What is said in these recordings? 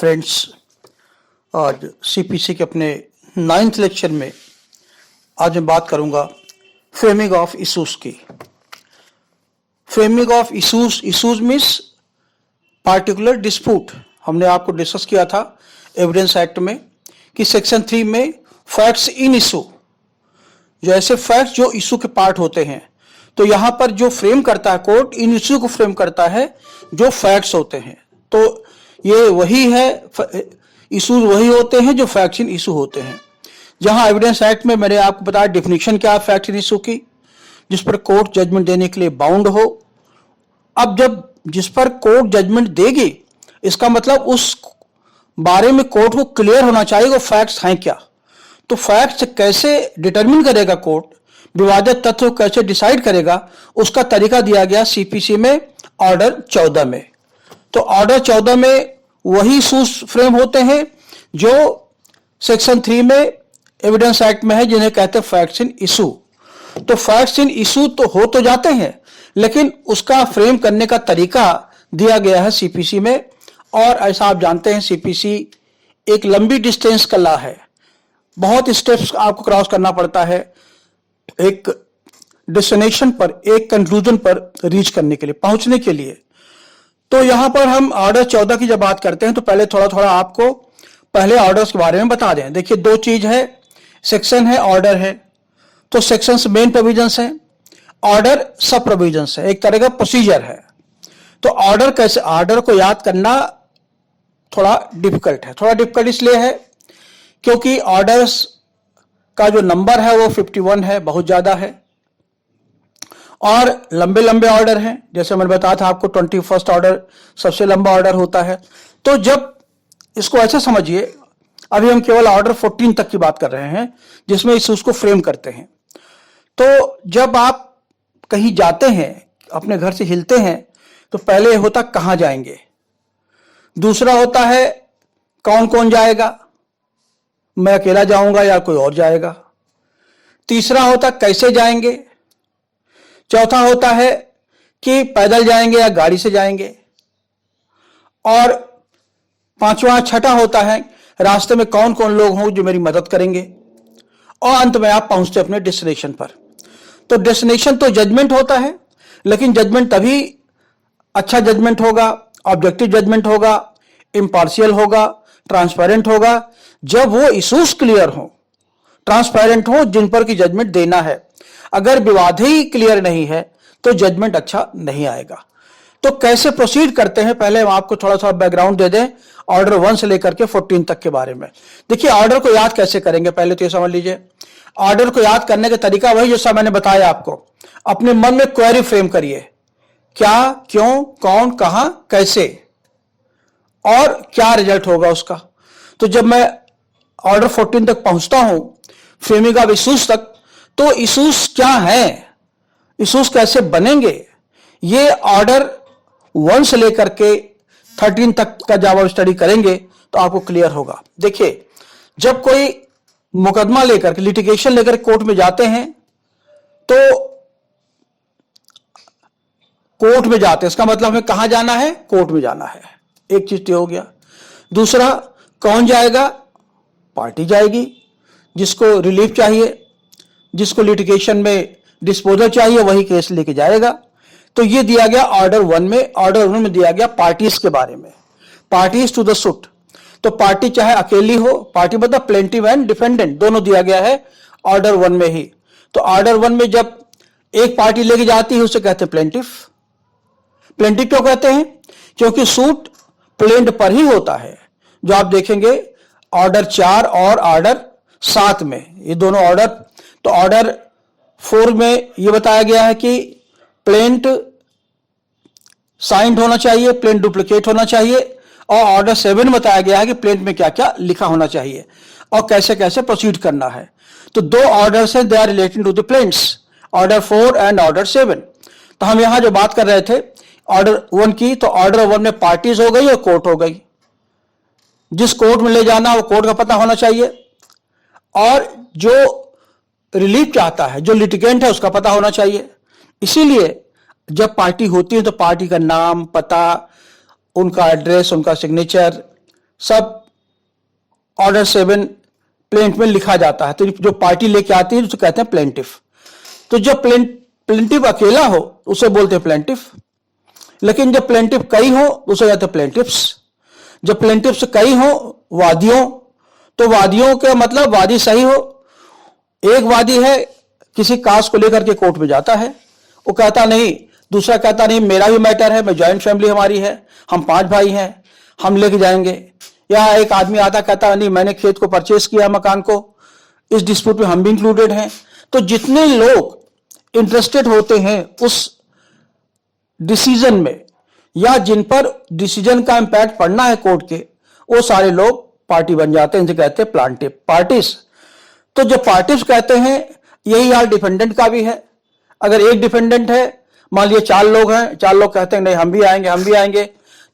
Friends, आज CPC के अपने 9th लेक्चर में आज मैं बात करूंगा फ्रेमिंग ऑफ इशूज की। Framing of issues means particular dispute. हमने आपको डिस्कस किया था एविडेंस एक्ट में कि सेक्शन 3 में फैक्ट्स इन इशू, जैसे फैक्ट्स जो इशू के पार्ट होते हैं, तो यहां पर जो फ्रेम करता है कोर्ट, इन इशू को फ्रेम करता है जो फैक्ट्स होते हैं। तो ये वही है, इशूज वही होते हैं जो फैक्ट्स इन इशू होते हैं। जहां एविडेंस एक्ट में मैंने आपको बताया डेफिनेशन क्या है फैक्ट इन इशू की, जिस पर कोर्ट जजमेंट देने के लिए बाउंड हो। अब जब जिस पर कोर्ट जजमेंट देगी, इसका मतलब उस बारे में कोर्ट को क्लियर होना चाहिए वो फैक्ट्स हैं क्या। तो फैक्ट्स कैसे डिटरमिन करेगा कोर्ट, विवादित तथ्य को कैसे डिसाइड करेगा, उसका तरीका दिया गया सीपीसी में ऑर्डर 14 में। तो ऑर्डर 14 में वही इशूज फ्रेम होते हैं जो सेक्शन 3 में एविडेंस एक्ट में है, जिन्हें कहते हैं फैक्ट्स इन इशू। तो फैक्ट्स इन इशू तो हो तो जाते हैं, लेकिन उसका फ्रेम करने का तरीका दिया गया है सीपीसी में। और ऐसा आप जानते हैं सीपीसी एक लंबी डिस्टेंस का लॉ है, बहुत स्टेप्स आपको क्रॉस करना पड़ता है एक डेस्टिनेशन पर, एक कंक्लूजन पर रीच करने के लिए, पहुंचने के लिए। तो यहां पर हम ऑर्डर 14 की जब बात करते हैं तो पहले थोड़ा थोड़ा आपको पहले ऑर्डर्स के बारे में बता दें। देखिए, दो चीज है, सेक्शन है, ऑर्डर है। तो सेक्शंस मेन प्रोविजंस है, ऑर्डर सब प्रोविजंस है, एक तरह का प्रोसीजर है। तो ऑर्डर कैसे, ऑर्डर को याद करना थोड़ा डिफिकल्ट है। थोड़ा डिफिकल्ट इसलिए है क्योंकि ऑर्डर्स का जो नंबर है वो 51 है, बहुत ज्यादा है, और लंबे लंबे ऑर्डर हैं। जैसे मैंने बताया था आपको 21st ऑर्डर सबसे लंबा ऑर्डर होता है। तो जब इसको ऐसे समझिए, अभी हम केवल ऑर्डर 14 तक की बात कर रहे हैं जिसमें इस उसको फ्रेम करते हैं। तो जब आप कहीं जाते हैं, अपने घर से हिलते हैं, तो पहले होता कहां जाएंगे, दूसरा होता है कौन कौन जाएगा, मैं अकेला जाऊंगा या कोई और जाएगा, तीसरा होता कैसे जाएंगे, चौथा होता है कि पैदल जाएंगे या गाड़ी से जाएंगे, और पांचवा छठा होता है रास्ते में कौन कौन लोग हों जो मेरी मदद करेंगे, और अंत में आप पहुंचते अपने डेस्टिनेशन पर। तो डेस्टिनेशन तो जजमेंट होता है, लेकिन जजमेंट तभी अच्छा जजमेंट होगा, ऑब्जेक्टिव जजमेंट होगा, इम्पार्शियल होगा, ट्रांसपेरेंट होगा, जब वो इशूज क्लियर हो, ट्रांसपेरेंट हो, जिन पर की जजमेंट देना है। अगर विवाद ही क्लियर नहीं है तो जजमेंट अच्छा नहीं आएगा। तो कैसे प्रोसीड करते हैं, पहले हम आपको थोड़ा सा बैकग्राउंड दे दें ऑर्डर 1 से लेकर के 14 तक के बारे में। देखिए, ऑर्डर को याद कैसे करेंगे, पहले तो ये समझ लीजिए। ऑर्डर को याद करने का तरीका वही जैसा मैंने बताया आपको, अपने मन में क्वेरी फ्रेम करिए, क्या, क्यों, कौन, कहां, कैसे, और क्या रिजल्ट होगा उसका। तो जब मैं ऑर्डर 14 तक पहुंचता हूं, फ्रेमिंग ऑफ इशूज तक, तो इशूज क्या है, इशूज कैसे बनेंगे, ये ऑर्डर 1 से लेकर के 13 तक का जब आप स्टडी करेंगे तो आपको क्लियर होगा। देखिए, जब कोई मुकदमा लेकर के, लिटिगेशन लेकर कोर्ट में जाते हैं, तो कोर्ट में जाते हैं, इसका मतलब हमें कहां जाना है, कोर्ट में जाना है, एक चीज तो हो गया। दूसरा, कौन जाएगा, पार्टी जाएगी, जिसको रिलीफ चाहिए, जिसको लिटिगेशन में डिस्पोजल चाहिए, वही केस लेके जाएगा। तो ये दिया गया ऑर्डर 1 में। ऑर्डर 1 में दिया गया पार्टीज के बारे में, पार्टीज टू द सूट। तो पार्टी चाहे अकेली हो, पार्टी मतलब प्लेंटिफ एंड डिफेंडेंट, दोनों दिया गया है ऑर्डर 1 में ही। तो ऑर्डर 1 में जब एक पार्टी लेके जाती है उसे कहते हैं प्लेंटिफ। प्लेंटिफ क्यों कहते हैं, क्योंकि सूट प्लेंट पर ही होता है। जो आप देखेंगे ऑर्डर 4 और ऑर्डर 7 में, ये दोनों ऑर्डर, तो ऑर्डर 4 में यह बताया गया है कि प्लेंट साइंड होना चाहिए, प्लेंट डुप्लीकेट होना चाहिए, और ऑर्डर 7 में बताया गया है कि प्लेंट में क्या क्या लिखा होना चाहिए और कैसे कैसे प्रोसीड करना है। तो दो ऑर्डर्स हैं, they are related to the plants, order 4 and order 7। तो हम यहां जो बात कर रहे थे ऑर्डर 1 की, तो ऑर्डर 1 में पार्टीज हो गई और कोर्ट हो गई। जिस कोर्ट में ले जाना वो कोर्ट का पता होना चाहिए, और जो रिलीफ चाहता है, जो लिटिगेंट है, उसका पता होना चाहिए। इसीलिए जब पार्टी होती है तो पार्टी का नाम, पता, उनका एड्रेस, उनका सिग्नेचर, सब ऑर्डर 7 प्लेंट में लिखा जाता है। तो जो पार्टी लेके आती है उसे कहते हैं प्लेंटिफ। तो जब प्लेंटिफ अकेला हो उसे बोलते हैं प्लेंटिफ, लेकिन जब प्लेंटिफ कई हो उसे कहते हैं प्लेंटिफ्स। जब प्लेंटिफ से कई हो वादियों, तो वादियों के मतलब वादी सही हो, एक वादी है किसी कास्ट को लेकर के कोर्ट में जाता है, वो कहता नहीं, दूसरा कहता नहीं मेरा भी मैटर है, मैं जॉइंट फैमिली हमारी है, हम 5 भाई हैं, हम लेके जाएंगे। या एक आदमी आता कहता नहीं मैंने खेत को परचेस किया, मकान को, इस डिस्प्यूट में हम भी इंक्लूडेड हैं। तो जितने लोग इंटरेस्टेड होते हैं उस डिसीजन में या जिन पर डिसीजन का इंपैक्ट पड़ना है कोर्ट के, वो सारे लोग पार्टी बन जाते हैं, इनसे कहते हैं प्लांटिव पार्टीज। तो जो पार्टीज कहते हैं यही हाल डिफेंडेंट का भी है। अगर एक डिफेंडेंट है, मान लीजिए 4 लोग हैं, 4 लोग कहते हैं नहीं हम भी आएंगे, हम भी आएंगे,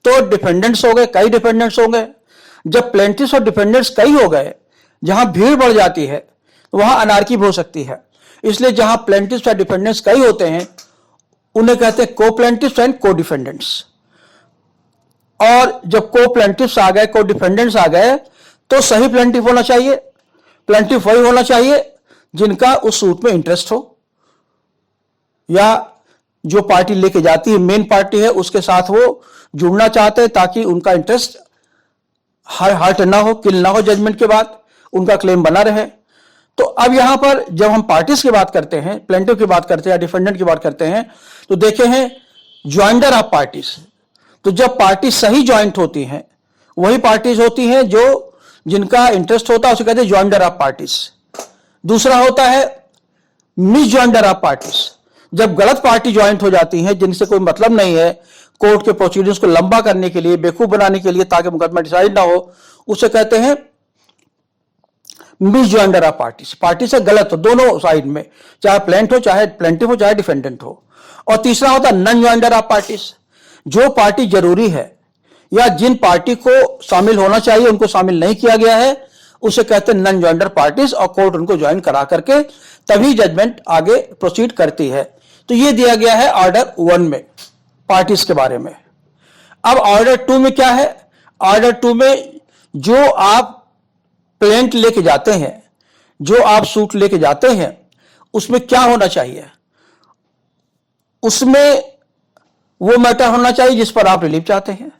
तो डिफेंडेंट्स हो गए, कई डिफेंडेंट्स हो गए। जब प्लेंटिफ्स और डिफेंडेंट्स कई हो गए, जहां भीड़ बढ़ जाती है वहां अनार्की हो सकती है। इसलिए जहां प्लेंटिफ्स और डिफेंडेंट्स कई होते हैं उन्हें कहते हैं को प्लेंटिफ्स एंड को डिफेंडेंट्स। और जब को प्लेंटिफ्स आ गए, को डिफेंडेंट्स आ गए, तो सही प्लेंटिफ होना चाहिए। प्लेंटिफ वही होना चाहिए जिनका उस सूट में इंटरेस्ट हो, या जो पार्टी लेके जाती है मेन पार्टी है उसके साथ वो जुड़ना चाहते हैं ताकि उनका इंटरेस्ट हर्ट ना हो, किल ना हो, जजमेंट के बाद उनका क्लेम बना रहे। तो अब यहां पर जब हम पार्टीज की बात करते हैं, प्लेंटिफ की बात करते हैं या डिफेंडेंट की बात करते हैं, तो देखे हैं ज्वाइंडर ऑफ पार्टीज। तो जब पार्टी सही ज्वाइंट होती हैं वही पार्टीज होती हैं जो जिनका इंटरेस्ट होता है, उसे कहते हैं ज्वाइंडर ऑफ पार्टीज। दूसरा होता है मिस ज्वाइंडर ऑफ पार्टीज। जब गलत पार्टी ज्वाइंट हो जाती हैं जिनसे कोई मतलब नहीं है, कोर्ट के प्रोसीडिंग्स को लंबा करने के लिए, बेवकूफ बनाने के लिए ताकि मुकदमा डिसाइड ना हो, उसे कहते हैं miss joinder of parties. Party से गलत हो दोनों साइड में, चाहे प्लेंट हो, चाहे प्लेंटिफ हो, चाहे डिफेंडेंट हो। और तीसरा होता है नॉन ज्वाइंडर ऑफ पार्टीज। जो पार्टी जरूरी है या जिन पार्टी को शामिल होना चाहिए उनको शामिल नहीं किया गया है, उसे कहते हैं नॉन ज्वाइंडर पार्टीज, और कोर्ट उनको ज्वाइन करा करके तभी जजमेंट आगे प्रोसीड करती है। तो ये दिया गया है ऑर्डर 1 में पार्टीज के बारे में। अब ऑर्डर 2 में क्या है? ऑर्डर 2 में जो आप प्लेंट लेके जाते हैं, जो आप सूट लेके जाते हैं, उसमें क्या होना चाहिए? उसमें वो मैटर होना चाहिए जिस पर आप रिलीफ चाहते हैं।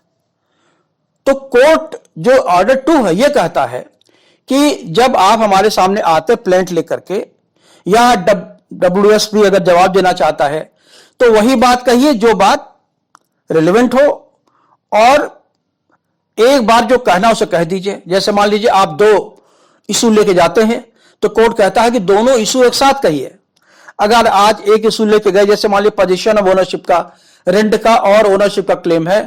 तो कोर्ट जो ऑर्डर 2 है ये कहता है कि जब आप हमारे सामने आते प्लेंट लेकर के, या WSP अगर जवाब देना चाहता है तो वही बात कहिए जो बात रिलेवेंट हो, और एक बार जो कहना उसे कह दीजिए। जैसे मान लीजिए आप 2 इशू लेके जाते हैं तो कोर्ट कहता है कि दोनों इशू एक साथ कहिए। अगर आज एक इशू लेके गए, जैसे मान लीजिए पोजीशन ऑफ ओनरशिप का, रेंट का और ओनरशिप का क्लेम है,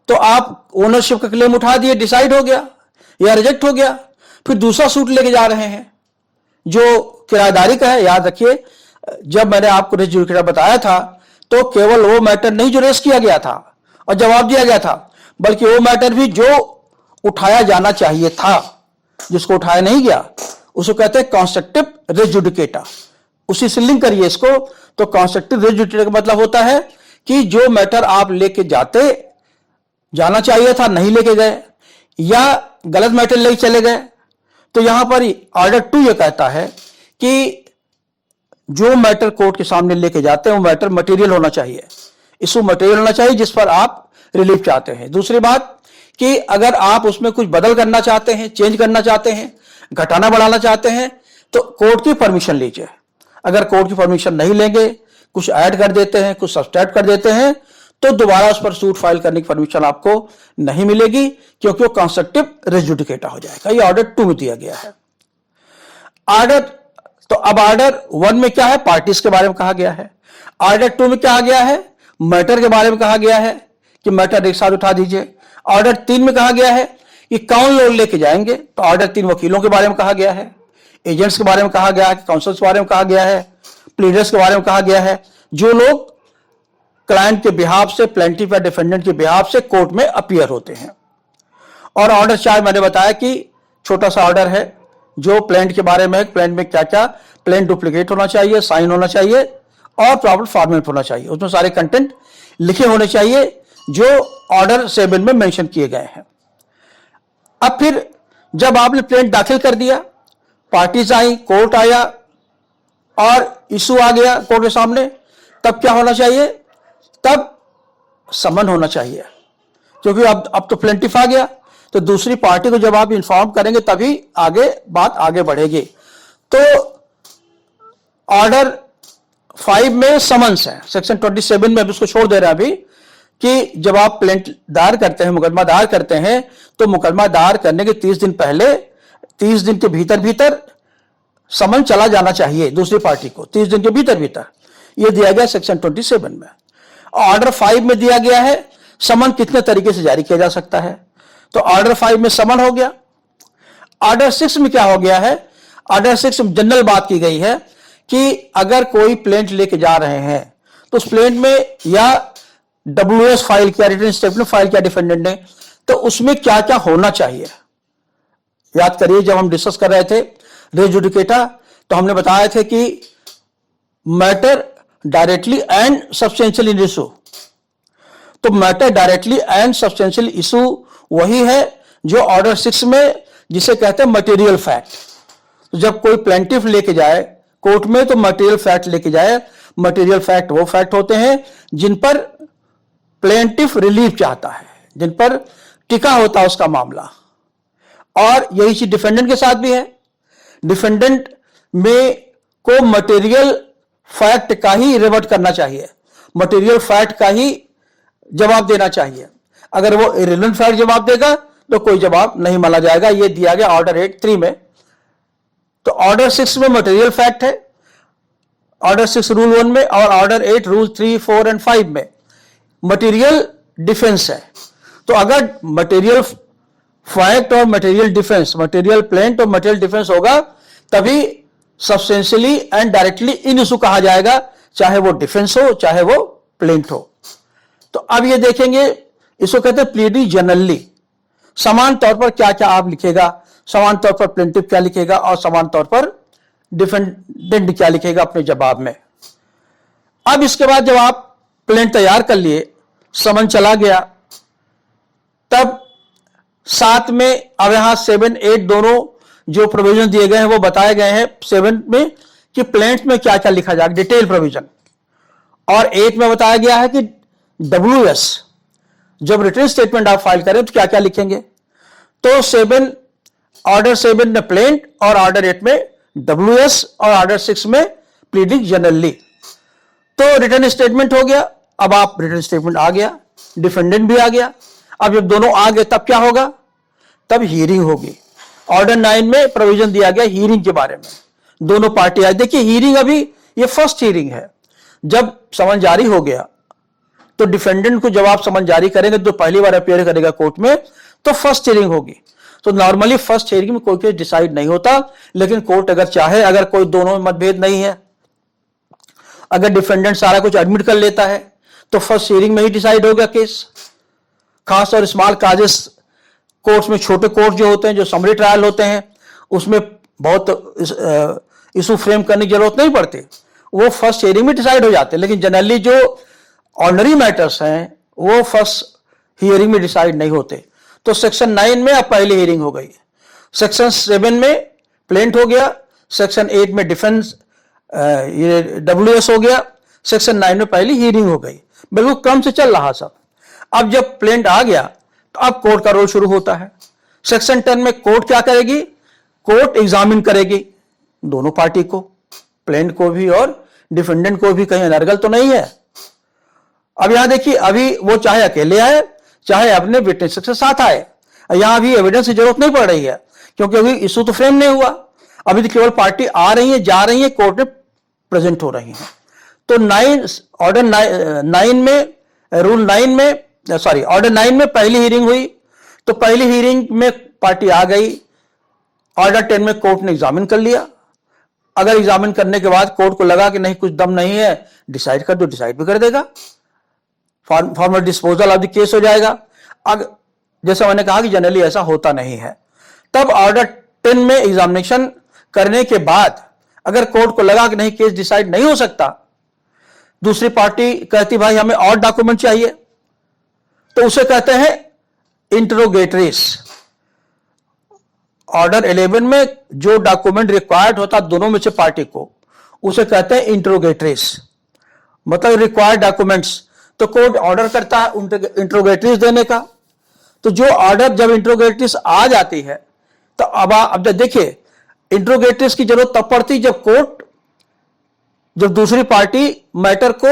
तो आप ओनरशिप का क्लेम उठा दिए, डिसाइड हो गया या रिजेक्ट हो गया, फिर दूसरा सूट लेके जा रहे हैं जो किराएदारी का है। याद रखिए जब मैंने आपको रेस जुडिकेटा बताया था तो केवल वो मैटर नहीं जो रेस किया गया था और जवाब दिया गया था, बल्कि वो मैटर भी जो उठाया जाना चाहिए था, जिसको उठाया नहीं गया, उसको कहते हैं कंस्ट्रक्टिव रेस जुडिकेटा। उसी से लिंक करिए इसको। तो कंस्ट्रक्टिव रेस जुडिकेटा का मतलब होता है कि जो मैटर आप लेके जाना चाहिए था नहीं लेके गए, या गलत मैटर लेके चले गए। तो यहां पर ऑर्डर 2 ये कहता है कि जो मैटर कोर्ट के सामने लेके जाते हैं वो मैटर मटेरियल होना चाहिए, इशू मटेरियल होना चाहिए जिस पर आप रिलीफ चाहते हैं। दूसरी बात कि अगर आप उसमें कुछ बदल करना चाहते हैं, चेंज करना चाहते हैं, घटाना बढ़ाना चाहते हैं, तो कोर्ट की परमिशन लीजिए। अगर कोर्ट की परमिशन नहीं लेंगे, कुछ ऐड कर देते हैं, कुछ सब्सट्रैक्ट कर देते हैं, तो दोबारा उस पर सूट फाइल करने की परमिशन आपको नहीं मिलेगी, क्योंकि वो कंस्ट्रक्टिव रेस जुडिकेटा हो जाएगा। ये ऑर्डर 2 में दिया गया है। तो अब ऑर्डर 1 में क्या है? पार्टीज के बारे में कहा गया है। ऑर्डर 2 में क्या आ गया है? मैटर के बारे में कहा गया है कि मैटर एक साथ उठा दीजिए। ऑर्डर 3 में कहा गया है कि कौन लोग लेके जाएंगे, तो ऑर्डर 3 वकीलों के बारे में कहा गया है, एजेंट्स के बारे में कहा गया है, काउंसल्स के बारे में कहा गया है, प्लीडर्स के बारे में कहा गया है, जो लोग क्लाइंट के बिहाफ से, प्लेंटिफ या डिफेंडेंट के बिहाफ से कोर्ट में अपीयर होते हैं। और ऑर्डर 4 मैंने बताया कि छोटा सा ऑर्डर है जो प्लेंट के बारे में, प्लेंट में क्या क्या, प्लेंट डुप्लीकेट होना चाहिए, साइन होना चाहिए और प्रॉपर फॉर्मेट होना चाहिए। उसमें सारे कंटेंट लिखे होने चाहिए जो ऑर्डर 7 में मेंशन किए गए हैं। अब फिर जब आपने प्लेंट दाखिल कर दिया, पार्टीज आई, कोर्ट आया और इशू आ गया कोर्ट के सामने, तब क्या होना चाहिए? तब समन होना चाहिए, क्योंकि अब तो प्लेंटिफ आ गया, तो दूसरी पार्टी को जब आप इन्फॉर्म करेंगे तभी आगे बात आगे बढ़ेगी। तो ऑर्डर 5 में समन्स है, सेक्शन 27 में, अब इसको छोड़ दे रहे हैं अभी, कि जब आप प्लेंट दायर करते हैं, मुकदमा दायर करते हैं, तो मुकदमा दायर करने के 30 दिन पहले, 30 दिन के भीतर भीतर समन चला जाना चाहिए दूसरी पार्टी को, 30 दिन के भीतर भीतर। यह दिया गया सेक्शन 27 में। ऑर्डर 5 में दिया गया है समन कितने तरीके से जारी किया जा सकता है। तो ऑर्डर 5 में समन हो गया। ऑर्डर 6 में क्या हो गया है? ऑर्डर 6 में जनरल बात की गई है कि अगर कोई प्लेंट लेके जा रहे हैं तो उस प्लेंट में या WS फाइल किया, रिटन स्टेटमेंट फाइल किया डिफेंडेंट ने, तो उसमें क्या क्या होना चाहिए। याद करिए जब हम डिस्कस कर रहे थे रे जुडिकेटा, तो हमने बताया थे कि matter directly and substantial in issue. तो matter directly and substantial issue वही है जो ऑर्डर 6 में, जिसे कहते हैं मटेरियल फैक्ट। तो जब कोई प्लेंटिफ लेके जाए कोर्ट में तो मटेरियल फैक्ट लेके जाए। मटेरियल फैक्ट वो फैक्ट होते हैं जिन पर प्लेंटिफ रिलीफ चाहता है, जिन पर टिका होता है उसका मामला। और यही चीज डिफेंडेंट के साथ भी है। डिफेंडेंट में को मटेरियल फैक्ट का ही रिवर्ट करना चाहिए, मटेरियल फैक्ट का ही जवाब देना चाहिए। अगर वो इरेलेवेंट फैक्ट जवाब देगा तो कोई जवाब नहीं माना जाएगा। यह दिया गया ऑर्डर 8(3) में। तो ऑर्डर 6 में मटेरियल फैक्ट है, ऑर्डर 6 रूल 1 में, और ऑर्डर 8 रूल 3, 4 और 5 में मटेरियल डिफेंस है। तो अगर मटेरियल फैक्ट और मटेरियल डिफेंस, मटेरियल प्लेंट और मटेरियल डिफेंस होगा, तभी substantially and directly in issue कहा जाएगा, चाहे वो डिफेंस हो चाहे वो प्लेंट हो। तो अब ये देखेंगे, इसको कहते हैं प्लीडिंग जनरली। समान तौर पर क्या क्या आप लिखेगा, समान तौर पर प्लेंटिफ क्या लिखेगा और समान तौर पर डिफेंडेंट क्या लिखेगा अपने जवाब में। अब इसके बाद जब आप प्लेंट तैयार कर लिए, समन चला गया, तब साथ में अब यहां 7, 8 दोनों जो प्रोविजन दिए गए हैं वो बताए गए हैं 7 में कि प्लेंट में क्या क्या लिखा जाएगा, डिटेल प्रोविजन। और 8 में बताया गया है कि WS जब रिटन स्टेटमेंट आप फाइल करें तो क्या क्या लिखेंगे। तो 7 ऑर्डर 7 में प्लेंट और ऑर्डर 8 में WS और ऑर्डर 6 में प्लीडिंग जनरली। तो रिटन स्टेटमेंट हो गया। अब आप रिटन स्टेटमेंट आ गया, डिफेंडेंट भी आ गया। अब जब दोनों आ गए तब क्या होगा? तब हियरिंग होगी। ऑर्डर 9 में प्रोविजन दिया गया हियरिंग के बारे में। दोनों पार्टी आई। देखिए हियरिंग अभी ये फर्स्ट हियरिंग है। जब समन जारी हो गया तो डिफेंडेंट को जब आप समन जारी करेंगे तो पहली बार अपियर करेगा कोर्ट में, तो फर्स्ट हियरिंग होगी। तो नॉर्मली फर्स्ट हियरिंग में कोई केस डिसाइड नहीं होता, लेकिन कोर्ट अगर चाहे, अगर कोई दोनों में मतभेद नहीं है, अगर डिफेंडेंट सारा कुछ एडमिट कर लेता है तो फर्स्ट हियरिंग में ही डिसाइड होगा केस। खास और स्मॉल काजेस कोर्ट्स में, छोटे कोर्ट जो होते हैं, जो समरी ट्रायल होते हैं, उसमें बहुत इशू फ्रेम करने की जरूरत नहीं पड़ती, वो फर्स्ट हियरिंग में डिसाइड हो जाते हैं। लेकिन जनरली जो ऑर्डिनरी मैटर्स हैं वो फर्स्ट हियरिंग में डिसाइड नहीं होते। तो सेक्शन 9 में अब पहली हियरिंग हो गई, सेक्शन 7 में प्लेंट हो गया, सेक्शन 8 में डिफेंस ये WS हो गया, सेक्शन 9 में पहली हियरिंग हो गई। बिल्कुल क्रम से चल रहा सब। अब जब प्लेंट आ गया तो अब कोर्ट का रोल शुरू होता है। सेक्शन 10 में कोर्ट क्या करेगी? कोर्ट एग्जामिन करेगी दोनों पार्टी को, प्लेंट को भी और डिफेंडेंट को भी, कहीं अनर्गल तो नहीं है। अब यहां देखिए, अभी वो चाहे अकेले आए चाहे अपने विटनेस के साथ आए, यहां भी एविडेंस की जरूरत नहीं पड़ रही है, क्योंकि अभी इशू तो फ्रेम नहीं हुआ। अभी तो केवल पार्टी आ रही है, जा रही है, कोर्ट में प्रेजेंट हो रही है। तो ऑर्डर 9 में, रूल 9 में, सॉरी ऑर्डर 9 में पहली हियरिंग हुई। तो पहली हियरिंग में पार्टी आ गई। ऑर्डर 10 में कोर्ट ने एग्जामिन कर लिया। अगर एग्जामिन करने के बाद कोर्ट को लगा कि नहीं कुछ दम नहीं है, डिसाइड कर दो, डिसाइड भी कर देगा, formal disposal of the case हो जाएगा। अब जैसा मैंने कहा कि जनरली ऐसा होता नहीं है। तब ऑर्डर 10 में एग्जामिनेशन करने के बाद अगर कोर्ट को लगा कि नहीं केस डिसाइड नहीं हो सकता, दूसरी पार्टी कहती भाई हमें और डॉक्यूमेंट चाहिए, तो उसे कहते हैं इंटरोगेटरीज। ऑर्डर 11 में जो डॉक्यूमेंट रिक्वायर्ड होता दोनों में से पार्टी को, उसे कहते हैं इंट्रोगेटरीज, मतलब रिक्वायर्ड डॉक्यूमेंट्स। तो कोर्ट ऑर्डर करता है इंट्रोगेटरीज देने का। तो जो ऑर्डर जब इंट्रोगेटरीज आ जाती है तो अब देखिए, इंट्रोगेटरीज की जरूरत तब पड़ती जब दूसरी पार्टी मैटर को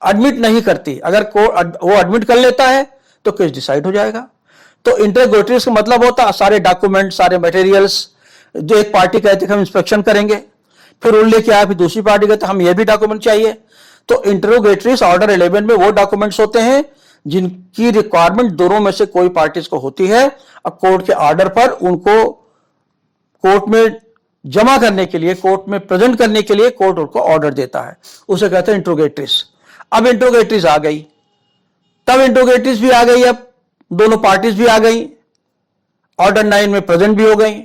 एडमिट नहीं करती। अगर कोर्ट वो एडमिट कर लेता है तो केस डिसाइड हो जाएगा। तो इंट्रोगेटरीज का मतलब होता है सारे डॉक्यूमेंट, सारे मटेरियल्स जो एक पार्टी कहती है हम इंस्पेक्शन करेंगे, फिर उन लेके आया, फिर दूसरी पार्टी कहते हम ये भी डॉक्यूमेंट चाहिए। तो इंट्रोगेटरीज ऑर्डर 11 में वो डॉक्यूमेंट्स होते हैं जिनकी रिक्वायरमेंट दोनों में से कोई पार्टीज को होती है, और कोर्ट के ऑर्डर पर उनको कोर्ट में जमा करने के लिए, कोर्ट में प्रेजेंट करने के लिए कोर्ट उनको ऑर्डर देता है, उसे कहते हैं इंट्रोगेटरीज। अब इंट्रोगेटरीज आ गई, तब इंट्रोगेटरीज भी आ गई, अब दोनों पार्टीज भी आ गई, ऑर्डर 9 में प्रेजेंट भी हो गई।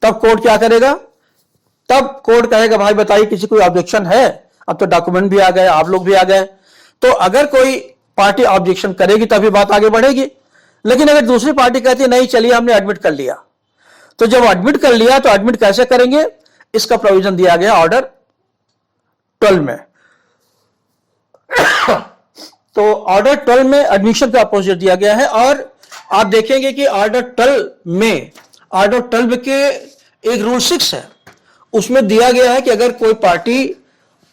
तब कोर्ट क्या करेगा? तब कोर्ट कहेगा भाई बताइए किसी कोई ऑब्जेक्शन है? अब तो डॉक्यूमेंट भी आ गए, आप लोग भी आ गए। तो अगर कोई पार्टी ऑब्जेक्शन करेगी तभी बात आगे बढ़ेगी। लेकिन अगर दूसरी पार्टी कहती है नहीं चलिए हमने एडमिट कर लिया, तो जब एडमिट कर लिया तो एडमिट कैसे करेंगे, इसका प्रोविजन दिया गया ऑर्डर 12 में। तो ऑर्डर 12 में एडमिशन का प्रोसीजर दिया गया है। और आप देखेंगे कि ऑर्डर 12 के एक रूल 6 है, उसमें दिया गया है कि अगर कोई पार्टी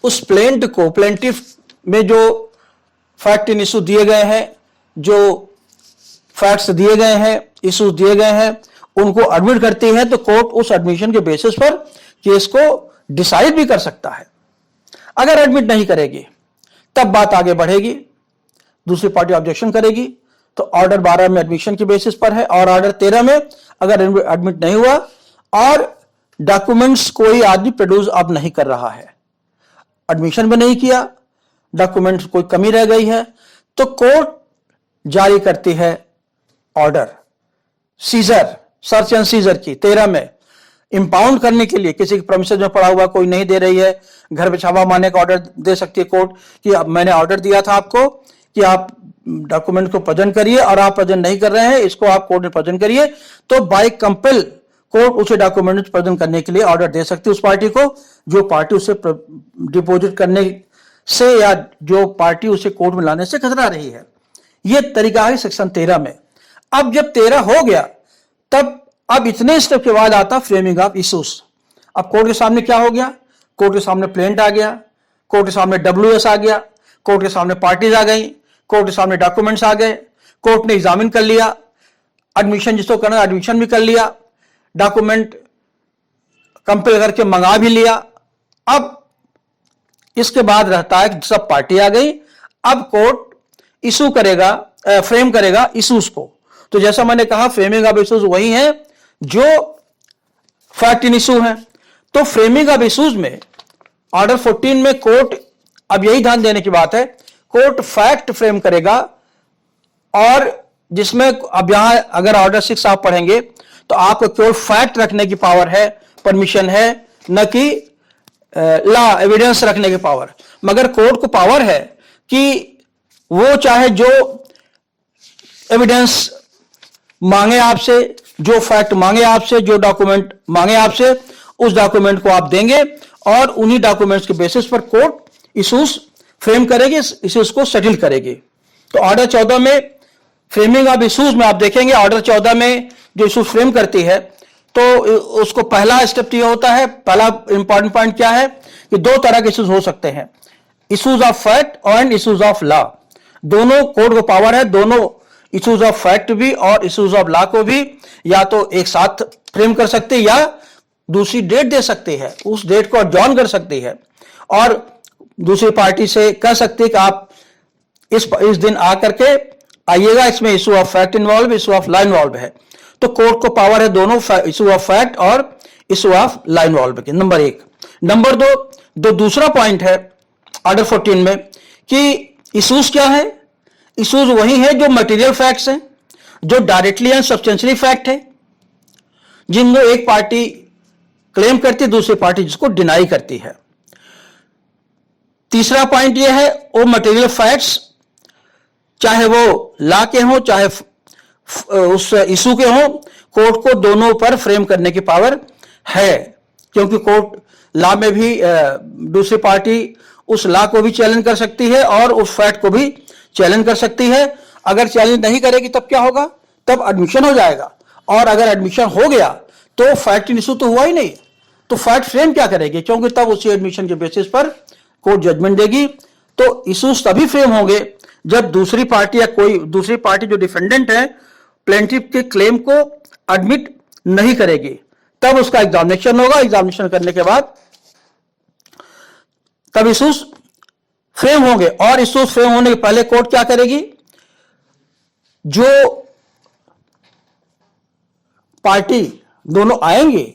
उस प्लेंटिफ में जो फैक्ट इन इशू दिए गए हैं, जो फैक्ट्स दिए गए हैं, इश्यूज दिए गए हैं, उनको एडमिट करती है, तो कोर्ट उस एडमिशन के बेसिस पर केस को डिसाइड भी कर सकता है। अगर एडमिट नहीं करेगी तब बात आगे बढ़ेगी, दूसरी पार्टी ऑब्जेक्शन करेगी, तो ऑर्डर 12 में एडमिशन के बेसिस पर है। और ऑर्डर 13 में अगर एडमिट नहीं हुआ और डॉक्यूमेंट्स कोई आदमी प्रोड्यूस अब नहीं कर रहा है, एडमिशन भी नहीं किया, डॉक्यूमेंट्स कोई कमी रह गई है, तो कोर्ट जारी करती है order seizure, search and seizure की 13 में, इंपाउंड करने के लिए। किसी की प्रेमिसेस में पड़ा हुआ कोई नहीं दे रही है, घर पे छापा मारने का ऑर्डर दे सकती है कोर्ट कि अब मैंने ऑर्डर दिया था आपको कि आप डॉक्यूमेंट को प्रेजेंट करिए और आप प्रेजेंट नहीं कर रहे हैं, इसको आप कोर्ट में प्रेजेंट करिए। तो बाय कंपेल कोर्ट उसे डॉक्यूमेंट प्रेजेंट करने के लिए ऑर्डर दे सकती है उस पार्टी को जो पार्टी उसे डिपॉजिट करने से या जो पार्टी उसे कोर्ट में लाने से खतरा रही है। यह तरीका है सेक्शन 13 में। अब जब 13 हो गया तब अब इतने स्टेप के बाद आता फ्रेमिंग ऑफ इश्यूज। अब कोर्ट के सामने क्या हो गया? कोर्ट के सामने प्लेंट आ गया, कोर्ट के सामने WS आ गया, कोर्ट के सामने पार्टीज आ गई, कोर्ट के सामने डॉक्यूमेंट्स आ गए, कोर्ट ने एग्जामिन कर लिया, एडमिशन जिसको करना एडमिशन भी कर लिया, डॉक्यूमेंट कंपेयर करके मंगा भी लिया। अब इसके बाद रहता है कि सब पार्टी आ गई, अब कोर्ट इशू करेगा, फ्रेम करेगा इश्यूज को। तो जैसा मैंने कहा फ्रेमिंग ऑफ इश्यूज वही है जो फैक्ट इन इशू है। तो फ्रेमिंग ऑफ इश्यूज में ऑर्डर 14 में कोर्ट, अब यही ध्यान देने की बात है, कोर्ट फैक्ट फ्रेम करेगा, और जिसमें अब यहां अगर ऑर्डर 6 आप पढ़ेंगे तो आपको केवल फैक्ट रखने की पावर है, परमिशन है, न कि लॉ एविडेंस रखने की पावर। मगर कोर्ट को पावर है कि वो चाहे जो एविडेंस मांगे आपसे, जो फैक्ट मांगे आपसे, जो डॉक्यूमेंट मांगे आपसे, उस डॉक्यूमेंट को आप देंगे और उन्हीं डॉक्यूमेंट्स के बेसिस पर कोर्ट इश्यूज फ्रेम करेगी, इश्यूज को सेटल करेगी। तो ऑर्डर 14 में फ्रेमिंग ऑफ इश्यूज में आप देखेंगे ऑर्डर 14 में जो इश्यूज फ्रेम करती है तो उसको पहला स्टेप यह होता है, पहला इंपॉर्टेंट पॉइंट क्या है कि दो तरह के इश्यूज हो सकते हैं, इश्यूज ऑफ फैक्ट और इश्यूज ऑफ लॉ। दोनों कोर्ट को पावर है, दोनों इश्यूज ऑफ फैक्ट भी और इश्यूज ऑफ लॉ को भी या तो एक साथ फ्रेम कर सकते हैं या दूसरी डेट दे सकते हैं, उस डेट को एडजॉर्न कर सकती है और दूसरी पार्टी से कह सकते हैं कि आप इस दिन आकर के आइएगा, इसमें issue of fact involve, issue of law involve है। तो कोर्ट को पावर है दोनों इश्यू ऑफ फैक्ट और इश्यू ऑफ लॉ इन्वॉल्व के। नंबर 1। नंबर 2 दूसरा पॉइंट है ऑर्डर 14 में कि इश्यूज क्या है? इश्यूज वही है जो मटेरियल फैक्ट्स हैं, जो डायरेक्टली एंड सब्सटेंशियली फैक्ट है, जिनको एक पार्टी क्लेम करती है, दूसरी पार्टी जिसको डिनाई करती है। तीसरा पॉइंट यह है वो मटेरियल फैक्ट्स चाहे वो लॉ के हों चाहे उस इशू के हों, कोर्ट को दोनों पर फ्रेम करने की पावर है, क्योंकि कोर्ट लॉ में भी दूसरी पार्टी उस लॉ को भी चैलेंज कर सकती है और उस फैक्ट को भी चैलेंज कर सकती है। अगर चैलेंज नहीं करेगी तब क्या होगा, तब एडमिशन हो जाएगा, और अगर एडमिशन हो गया तो फैक्ट इशू तो हुआ ही नहीं, तो फैक्ट फ्रेम क्या करेगी, क्योंकि तब उसी एडमिशन के बेसिस पर कोर्ट जजमेंट देगी। तो इश्यूज तभी फ्रेम होंगे जब दूसरी पार्टी या कोई दूसरी पार्टी जो डिफेंडेंट है प्लेंटिफ के क्लेम को एडमिट नहीं करेगी, तब उसका एग्जामिनेशन होगा। एग्जामिनेशन करने के बाद तब इश्यूज फ्रेम होंगे, और इश्यूज फ्रेम होने के पहले कोर्ट क्या करेगी, जो पार्टी दोनों आएंगे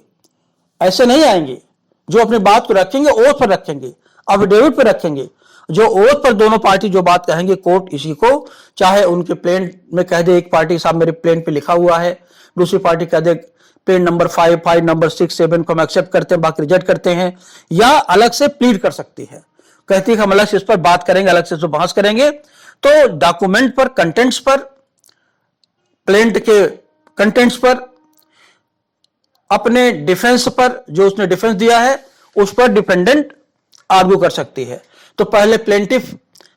ऐसे नहीं आएंगे, जो अपनी बात को रखेंगे ओथ पर रखेंगे, एफिडेविट पर रखेंगे, जो ओथ पर दोनों पार्टी जो बात कहेंगे कोर्ट इसी को, चाहे उनके प्लेन में कह दे, एक पार्टी साहब मेरे प्लेन पे लिखा हुआ है, दूसरी पार्टी कह दे प्लेन नंबर 5 नंबर 6 7 को हम एक्सेप्ट करते हैं, बाकी रिजेक्ट करते हैं, या अलग से प्लीड कर सकती है, कहती है हम अलग से इस पर बात करेंगे, अलग से बहस करेंगे। तो डॉक्यूमेंट पर, कंटेंट्स पर, प्लेंट के कंटेंट्स पर, अपने डिफेंस पर, जो उसने डिफेंस दिया है उस पर डिफेंडेंट आर्ग्यू कर सकती है। तो पहले प्लेंटिफ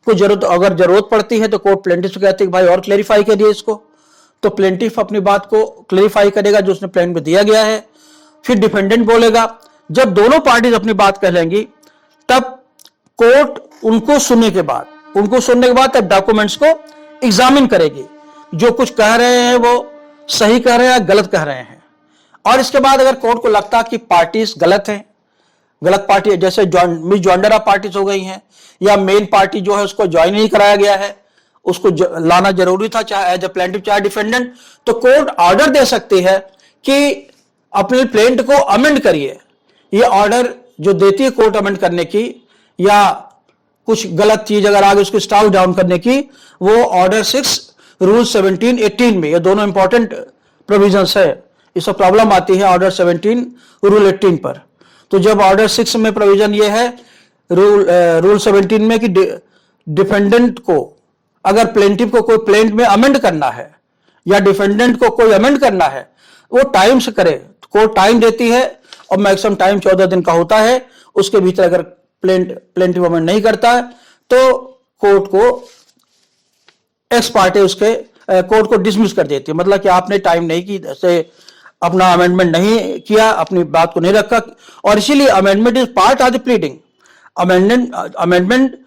को अगर जरूरत पड़ती है तो कोर्ट प्लेंटिफ से कहती है भाई और क्लेरिफाई करिए इसको, तो प्लेंटिफ अपनी बात को क्लेरिफाई करेगा जो उसने प्लेन में दिया गया है, फिर डिफेंडेंट बोलेगा। जब दोनों पार्टीज अपनी बात कह लेंगी तब कोर्ट उनको सुनने के बाद तब डॉक्यूमेंट्स को एग्जामिन करेगी, जो कुछ कह रहे हैं वो सही कह रहे हैं या गलत कह रहे हैं। और इसके बाद अगर कोर्ट को लगता कि पार्टीज गलत हैं, गलत पार्टी जैसे मिस जॉइंडर ऑफ पार्टीज हो गई हैं, या मेन पार्टी जो है उसको ज्वाइन नहीं कराया गया है, उसको लाना जरूरी था चाहे एज ए प्लेंटिफ चाहे डिफेंडेंट, तो कोर्ट ऑर्डर दे सकती है कि अपने प्लेंट को अमेंड करिए। ये ऑर्डर जो देती है कोर्ट अमेंड करने की, या कुछ गलत चीज अगर आगे उसको स्टॉक डाउन करने की, वो ऑर्डर 6 रूल 17 18 में, ये दोनों इंपॉर्टेंट प्रोविजंस है। इसमें प्रॉब्लम आती है ऑर्डर 17 रूल 18 पर। तो जब ऑर्डर 6 में प्रोविजन ये है रूल 17 में कि डिफेंडेंट को अगर प्लेंटिफ को कोई प्लेंट में अमेंड करना है या डिफेंडेंट को कोई अमेंड करना है, वो टाइम से करे, कोर्ट टाइम देती है और मैक्सिमम टाइम 14 दिन का होता है। उसके भीतर अगर प्लेंटिफ अमेंड नहीं करता है तो कोर्ट को एक्स पार्टी उसके कोर्ट को डिसमिस कर देती है, मतलब कि आपने टाइम नहीं की, जैसे अपना अमेंडमेंट नहीं किया, अपनी बात को नहीं रखा। और इसीलिए amendment is part of the pleading. Amendment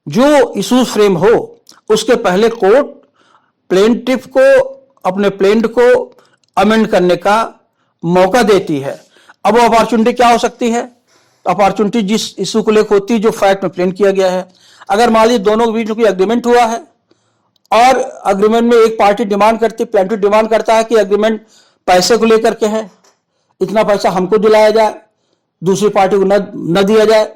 जो इश्यूज फ्रेम हो उसके पहले कोर्ट प्लेंटिफ को अपने प्लेंट को अमेंड करने का मौका देती है। अब वो अपॉर्चुनिटी क्या हो सकती है, अपॉर्चुनिटी जिस इशू को लेकर होती है जो फैक्ट में प्लेंट किया गया है। अगर मान लीजिए दोनों के बीच में कोई एग्रीमेंट हुआ है और एग्रीमेंट में एक पार्टी डिमांड करती, प्लेंटिफ डिमांड करता है कि एग्रीमेंट पैसे को लेकर के है, इतना पैसा हमको दिलाया जाए, दूसरी पार्टी को न दिया जाए,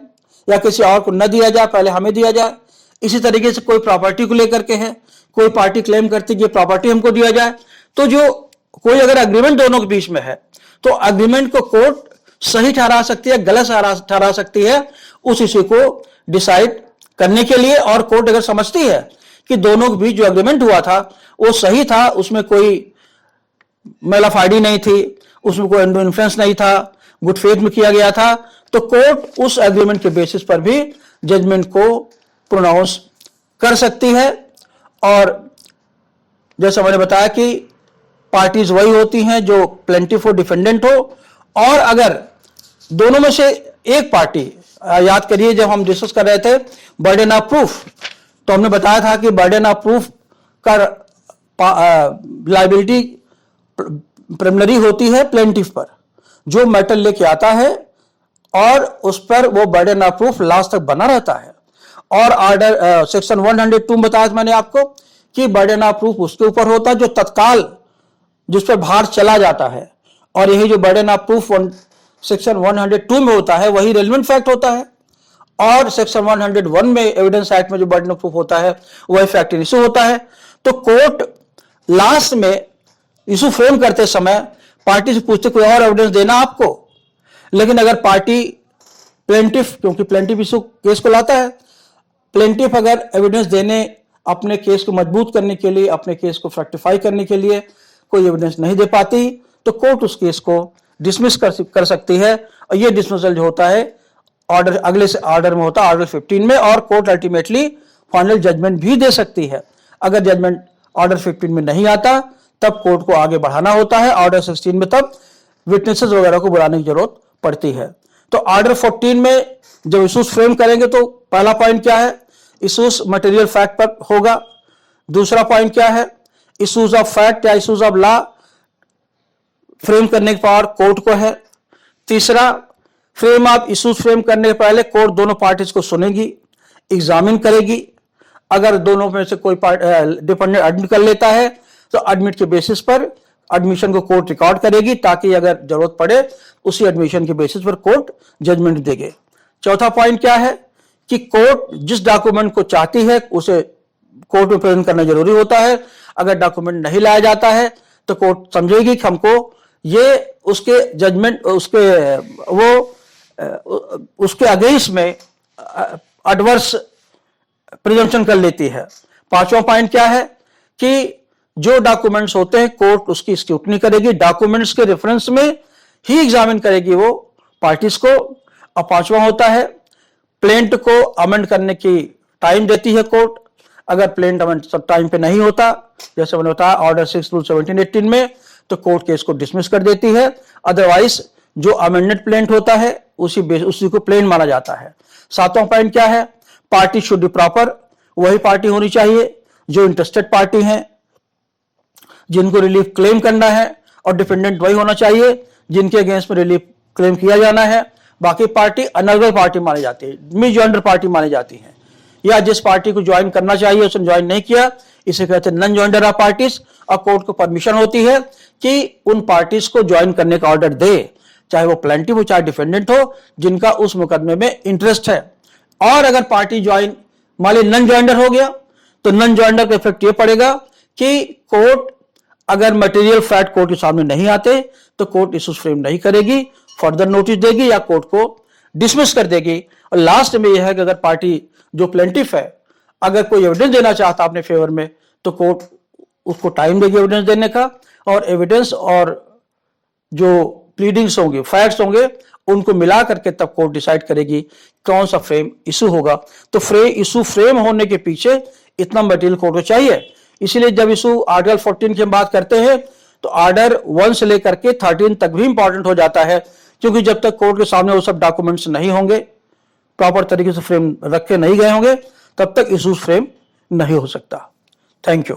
या किसी और को न दिया जाए, पहले हमें दिया जाए। इसी तरीके से कोई प्रॉपर्टी को लेकर के है, कोई पार्टी क्लेम करती है कि प्रॉपर्टी हमको दिया जाए। तो जो कोई अगर एग्रीमेंट दोनों के बीच में है तो एग्रीमेंट को कोर्ट सही ठहरा सकती है, गलत ठहरा सकती है उस इश्यू को डिसाइड करने के लिए। और कोर्ट अगर समझती है कि दोनों के बीच जो एग्रीमेंट हुआ था वो सही था, उसमें कोई मेलाफाइडी नहीं थी, उसमें कोई इन्फ्लुएंस नहीं था, गुड फेथ में किया गया था, तो कोर्ट उस एग्रीमेंट के बेसिस पर भी जजमेंट को प्रोनाउंस कर सकती है। और जैसे मैंने बताया कि पार्टीज वही होती हैं जो प्लेंटिफ हो, डिफेंडेंट हो। और अगर दोनों में से एक पार्टी, याद करिए जब हम डिस्कस कर रहे थे बर्डन ऑफ प्रूफ, तो हमने बताया था कि बर्डन ऑफ प्रूफ का लायबिलिटी प्रिलिमिनरी होती है प्लेंटिफ पर, जो मैटर लेके आता है और उस पर वो बर्डन ऑफ प्रूफ लास्ट तक बना रहता है। और ऑर्डर सेक्शन 102 में बताया मैंने आपको कि बर्डन ऑफ प्रूफ उसके ऊपर होता है जो तत्काल जिस पर भार चला जाता है, और यही जो बर्डन ऑफ प्रूफ सेक्शन 102 में होता है वही रेलेवेंट फैक्ट होता है। और सेक्शन 101 में एविडेंस एक्ट में जो बर्डन ऑफ प्रूफ होता है वही फैक्ट इन इशू होता है। तो कोर्ट लास्ट में इशू फ्रेम करते समय पार्टी से पूछते कोई और एविडेंस देना आपको, लेकिन अगर पार्टी प्लेंटिफ, क्योंकि प्लेंटिफ इशू केस को लाता है, प्लेंटिफ अगर एविडेंस देने अपने केस को मजबूत करने के लिए, अपने केस को फ्रैक्टिफाई करने के लिए कोई एविडेंस नहीं दे पाती तो कोर्ट उस केस को डिसमिस कर सकती है। और ये डिसमिसल जो होता है ऑर्डर अगले से ऑर्डर में होता है, ऑर्डर 15 में, और कोर्ट अल्टीमेटली फाइनल जजमेंट भी दे सकती है। अगर जजमेंट ऑर्डर 15 में नहीं आता तब कोर्ट को आगे बढ़ाना होता है। ऑर्डर 16 में तब विटनेसेस वगैरह को बुलाने की जरूरत पड़ती है। तो ऑर्डर 14 में जब इशूज फ्रेम करेंगे तो पहला पॉइंट क्या है, इशूज मटेरियल फैक्ट पर होगा। दूसरा पॉइंट क्या है, इशूज ऑफ फैक्ट या इशूज ऑफ लॉ फ्रेम करने के पावर कोर्ट को है। तीसरा, फ्रेम ऑफ इशूज फ्रेम करने के पहले कोर्ट दोनों पार्टीज को सुनेगी, एग्जामिन करेगी। अगर दोनों में से कोई डिपेंडेंट एडमिट कर लेता है तो एडमिट के बेसिस पर एडमिशन को कोर्ट रिकॉर्ड करेगी, ताकि अगर जरूरत पड़े उसी एडमिशन के बेसिस पर कोर्ट जजमेंट देगी। चौथा पॉइंट क्या है कि कोर्ट जिस डॉक्यूमेंट को चाहती है उसे कोर्ट में प्रेजेंट करना जरूरी होता है। अगर डॉक्यूमेंट नहीं लाया जाता है तो कोर्ट समझेगी कि हमको ये उसके जजमेंट उसके अगेंस्ट में एडवर्स प्रिजम्पशन कर लेती है। पांचवा पॉइंट क्या है कि जो डॉक्यूमेंट्स होते हैं कोर्ट उसकी स्क्रूटनी करेगी, डॉक्यूमेंट्स के रेफरेंस में ही एग्जामिन करेगी वो पार्टीज को। और पांचवा होता है प्लेंट को अमेंड करने की टाइम देती है कोर्ट। अगर प्लेंट अमेंड सब टाइम पे नहीं होता, जैसे मैंने बताया ऑर्डर 6 रूल 1718 में, तो कोर्ट केस को डिसमिस कर देती है। अदरवाइज जो अमेंडेड प्लेंट होता है उसी को प्लेन माना जाता है। सातवां पॉइंट क्या है, पार्टी शुड बी प्रॉपर, वही पार्टी होनी चाहिए जो इंटरेस्टेड पार्टी हैं, जिनको रिलीफ क्लेम करना है, और डिपेंडेंट वही होना चाहिए जिनके अगेंस्ट में रिलीफ क्लेम किया जाना है। बाकी पार्टी अनर्गल पार्टी मानी जाती है, मिस जॉइंडर पार्टी मानी जाती है, या जिस पार्टी को ज्वाइन करना चाहिए उसने ज्वाइन नहीं किया, इसे कहते हैं नॉन जॉइंडर ऑफ पार्टीज। और कोर्ट को परमिशन होती है कि उन पार्टीज को ज्वाइन करने का ऑर्डर दे, चाहे वो प्लेंटिफ हो चाहे डिफेंडेंट हो, जिनका उस मुकदमे में इंटरेस्ट है। और अगर पार्टी ज्वाइन मान ली नॉन जॉइंडर हो गया तो नॉन जॉइंडर का इफेक्ट ये पड़ेगा कि कोर्ट अगर मटेरियल फैक्ट कोर्ट के सामने नहीं आते तो कोर्ट इशूज फ्रेम नहीं करेगी, फर्दर नोटिस देगी या कोर्ट को डिसमिस कर देगी। और लास्ट में यह है कि अगर पार्टी जो प्लेंटिफ है अगर कोई एविडेंस देना चाहता अपने फेवर में तो कोर्ट उसको टाइम देगी एविडेंस देने का, और एविडेंस और जो प्लीडिंग्स होंगे, फैक्ट्स होंगे, उनको मिला करके तब कोर्ट डिसाइड करेगी कौन सा फ्रेम इशू होगा। तो इशू फ्रेम होने के पीछे इतना मटेरियल कोर्ट को चाहिए। इसीलिए जब इशू आर्टिकल 14 की हम बात करते हैं तो ऑर्डर 1 से लेकर के 13 तक भी इंपॉर्टेंट हो जाता है, क्योंकि जब तक कोर्ट के सामने वो सब डॉक्यूमेंट्स नहीं होंगे, प्रॉपर तरीके से फ्रेम रखे नहीं गए होंगे, तब तक इशू फ्रेम नहीं हो सकता। Thank you.